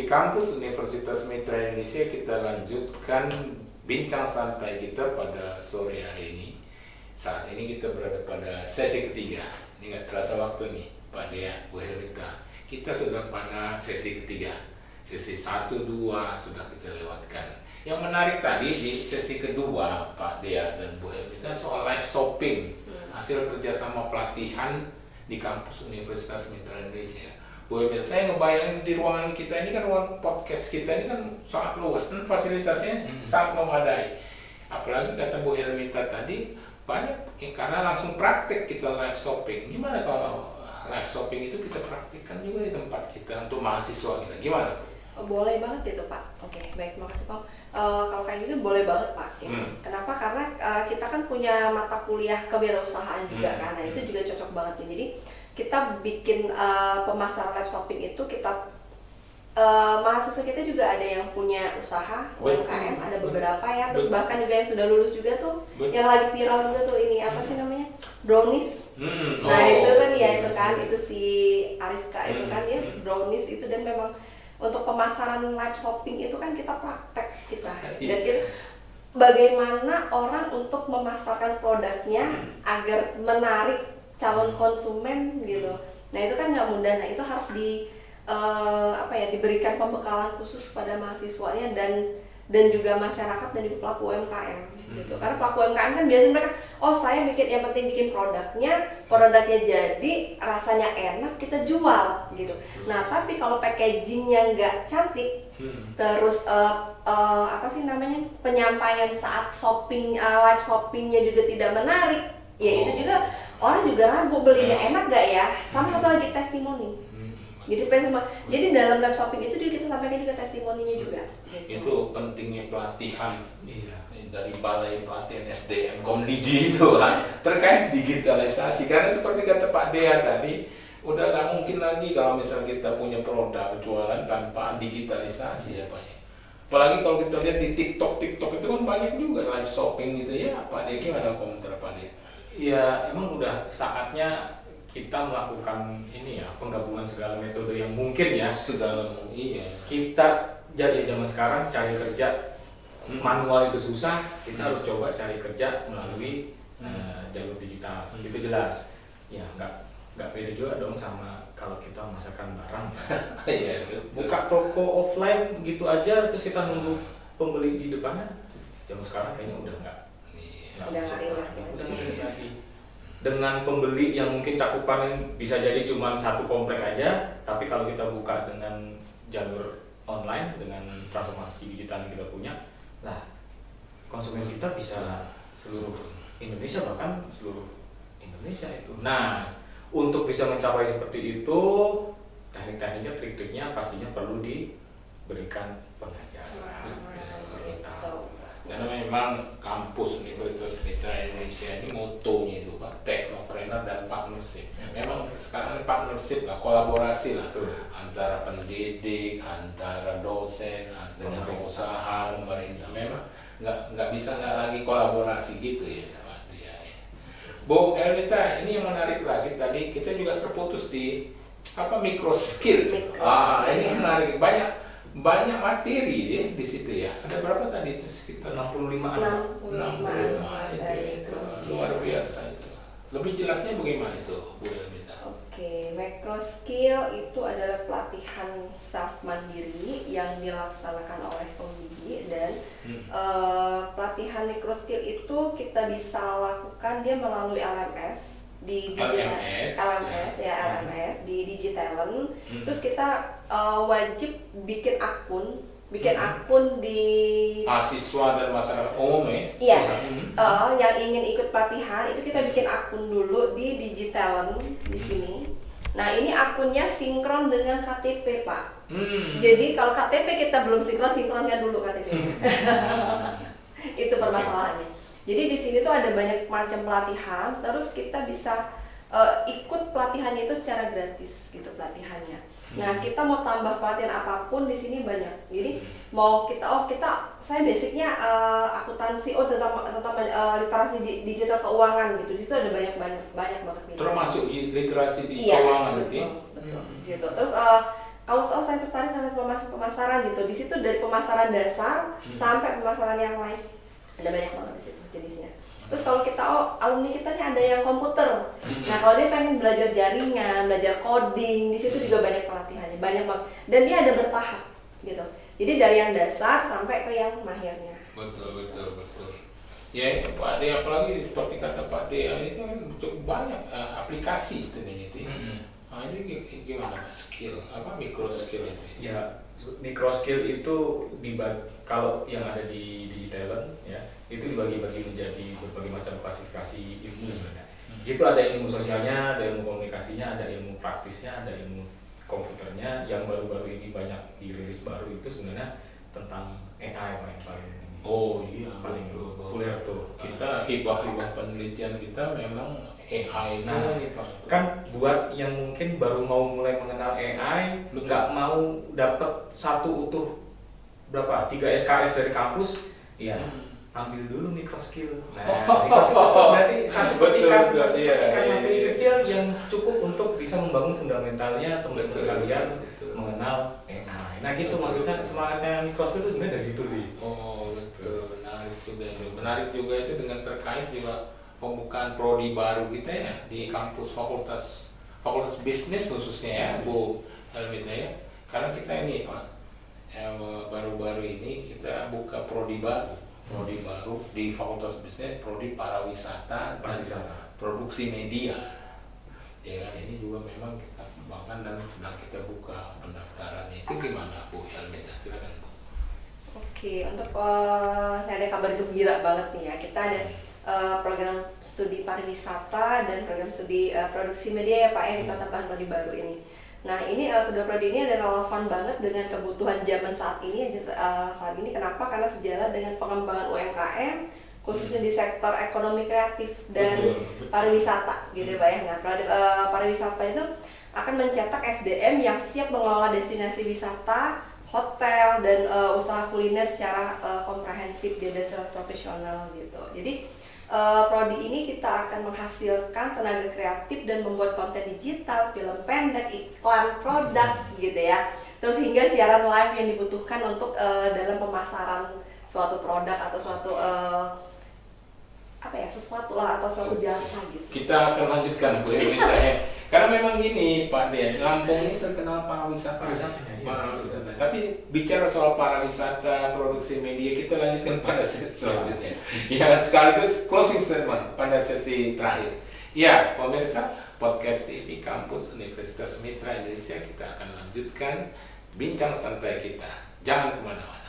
kampus Universitas Mitra Indonesia kita lanjutkan bincang santai kita pada sore hari ini. Saat ini kita berada pada sesi ketiga. Ini nggak terasa waktu nih, Pak Dea, Bu Helmita. Kita sudah pada sesi ketiga. Sesi 1, 2 sudah kita lewatkan. Yang menarik tadi di sesi kedua, Pak Dea dan Bu Helmita, soal live shopping. Hasil kerjasama pelatihan di kampus Universitas Mitra Indonesia. Bu Emil, saya ngebayangin di ruangan kita ini kan, ruang podcast kita ini kan sangat luas dan fasilitasnya sangat memadai. Apalagi kata Bu Helmita tadi, banyak karena langsung praktek kita live shopping. Gimana kalau live shopping itu kita praktikkan juga di tempat kita untuk mahasiswa kita? Gimana? Boleh banget itu Pak. Oke, baik, makasih Pak. Kalau kayak gitu boleh banget Pak. Gitu. Kenapa? Karena kita kan punya mata kuliah kewirausahaan juga kan. Nah, itu juga cocok banget nih. Jadi kita bikin pemasaran live shopping itu mahasiswa kita juga ada yang punya usaha UMKM, ada beberapa ya, terus bahkan juga yang sudah lulus juga tuh, yang lagi viral juga tuh ini apa sih namanya, brownies. Nah itu kan ya itu si Ariska itu kan ya brownies itu, dan memang untuk pemasaran live shopping itu kan kita praktek kita. Dan bagaimana orang untuk memasarkan produknya agar menarik calon konsumen gitu. Nah itu kan nggak mudah. Nah itu harus diberikan pembekalan khusus pada mahasiswanya dan juga masyarakat dan juga pelaku UMKM gitu. Karena pelaku UMKM kan biasanya mereka, saya yang penting bikin produknya jadi rasanya enak, kita jual gitu. Nah tapi kalau packagingnya nggak cantik, terus penyampaian saat shopping, live shoppingnya juga tidak menarik, ya itu juga orang juga ragu belinya enak gak ya. Sama satu lagi testimoni. Jadi dalam live shopping itu juga kita sampaikan juga testimoninya juga. Gitu. Itu pentingnya pelatihan dari Balai Pelatihan SDM Komdigi itu kan terkait digitalisasi. Karena seperti kata Pak Dea tadi, udah nggak mungkin lagi kalau misalnya kita punya produk jualan tanpa digitalisasi ya Pak. Apalagi kalau kita lihat di TikTok itu kan banyak juga live shopping gitu ya. Pak Dea, gimana komentar Pak Dea? Ya emang udah saatnya kita melakukan ini ya, penggabungan segala metode yang mungkin ya. Kita jadi zaman sekarang cari kerja manual itu susah, kita harus coba cari kerja melalui jalur digital. Itu jelas. Ya nggak beda juga dong sama kalau kita memasarkan barang. Buka toko offline gitu aja terus kita nunggu pembeli di depannya. Zaman sekarang kayaknya udah nggak lagi. Dengan pembeli yang mungkin cakupannya bisa jadi cuma satu komplek aja, tapi kalau kita buka dengan jalur online dengan transformasi digital yang kita punya, lah konsumen kita bisa seluruh Indonesia, bahkan seluruh Indonesia itu. Nah, untuk bisa mencapai seperti itu, teknik-tekniknya, trik-triknya pastinya perlu diberikan pengajaran. Karena memang kampus Universitas Mitra Indonesia ini motonya itu Pak, teknopreneur dan partnership. Memang sekarang ini partnership lah, kolaborasi lah antara pendidik, antara dosen, dengan pengusaha, pemerintah. Memang nggak bisa lagi kolaborasi gitu ya Pak. Bu Helmita, ini yang menarik lagi tadi kita juga terputus di micro skill. Ini menarik, banyak materi ya di situ ya. Ada berapa tadi itu? Sekitar 65 itu luar biasa itu. Lebih jelasnya bagaimana itu Bu Helmita? Oke, micro skill itu adalah pelatihan self mandiri yang dilaksanakan oleh Komdigi, dan pelatihan micro skill itu kita bisa lakukan dia melalui LMS di LMS di Digitalent. Terus kita wajib bikin akun di mahasiswa dan masyarakat umum ya. Iya. Yang ingin ikut pelatihan itu kita bikin akun dulu di Digitalent di sini. Nah, ini akunnya sinkron dengan KTP, Pak. Jadi kalau KTP kita belum sinkronkan dulu KTP-nya. Itu permasalahannya. Jadi di sini tuh ada banyak macam pelatihan, terus kita bisa ikut pelatihannya itu secara gratis gitu pelatihannya. Nah, kita mau tambah pelatihan apapun di sini banyak. Jadi mau saya basicnya akuntansi, tentang literasi digital keuangan gitu. Di situ ada banyak banget. Termasuk literasi di iya, keuangan betul. Di situ. Terus saya tertarik dengan pemasaran gitu. Di situ dari pemasaran dasar sampai pemasaran yang lain ada banyak banget di situ jenisnya. Terus kalau kita alumni kita nih ada yang komputer. Nah kalau dia pengen belajar jaringan, belajar coding, di situ juga banyak pelatihannya, banyak banget. Dan dia ada bertahap gitu. Jadi dari yang dasar sampai ke yang mahirnya. Betul. Ya Pak De, apalagi seperti kata Pak De, itu kan cukup banyak aplikasi istilahnya itu. Nah, ini gimana skill, micro skill itu? Ya, micro skill itu kalau yang ada di Digitalent ya, itu dibagi-bagi menjadi berbagai macam klasifikasi ilmu sebenarnya. Itu ada ilmu sosialnya, ada ilmu komunikasinya, ada ilmu praktisnya, ada ilmu komputernya. Yang baru-baru ini banyak dirilis baru itu sebenarnya tentang AI yang paling Oh iya, paling populer tuh. Kita hibah penelitian kita memang AI. Nah, kan buat yang mungkin baru mau mulai mengenal AI, nggak mau dapat satu utuh 3 SKS dari kampus, ya ambil dulu micro skill. Nah, micro skill itu berarti satu petikan materi kecil yang cukup untuk bisa membangun fundamentalnya teman-teman sekalian mengenal AI. Nah gitu maksudnya semangatnya micro skill itu sebenarnya dari situ sih. Oh betul, menarik juga itu dengan terkait juga pembukaan prodi baru kita ya di kampus fakultas bisnis khususnya ya Bu Helmita ya. Karena kita ini Pak baru-baru ini kita buka prodi baru di fakultas bisnis, prodi pariwisata dan produksi media. Ya kan ini juga memang kita kembangkan dan sedang kita buka pendaftarannya. Itu gimana Bu Helmita? Silakan Bu. Oke, untuk ada kabar gembira banget nih ya. Kita ada program studi pariwisata dan program studi produksi media ya Pak yang kita tambahkan prodi baru ini. Nah ini kedua prodi ini ada relevan banget dengan kebutuhan zaman saat ini. Kenapa? Karena sejalan dengan pengembangan UMKM khususnya di sektor ekonomi kreatif dan pariwisata gitu ya Pak ya. Nah pariwisata itu akan mencetak SDM yang siap mengelola destinasi wisata, hotel dan usaha kuliner secara komprehensif dan secara profesional gitu. Jadi prodi ini kita akan menghasilkan tenaga kreatif dan membuat konten digital, film pendek, iklan, produk gitu ya. Terus hingga siaran live yang dibutuhkan untuk dalam pemasaran suatu produk atau suatu sesuatu lah atau suatu jasa gitu. Kita akan lanjutkan Bu Helmita. Karena memang gini Pak De, Lampung ini terkenal pariwisata. Tapi bicara soal pariwisata, produksi media, kita lanjutkan pada sesi selanjutnya. Ya, sekaligus closing statement pada sesi terakhir. Ya, pemirsa podcast TV Kampus Universitas Mitra Indonesia, kita akan lanjutkan bincang santai kita. Jangan kemana-mana.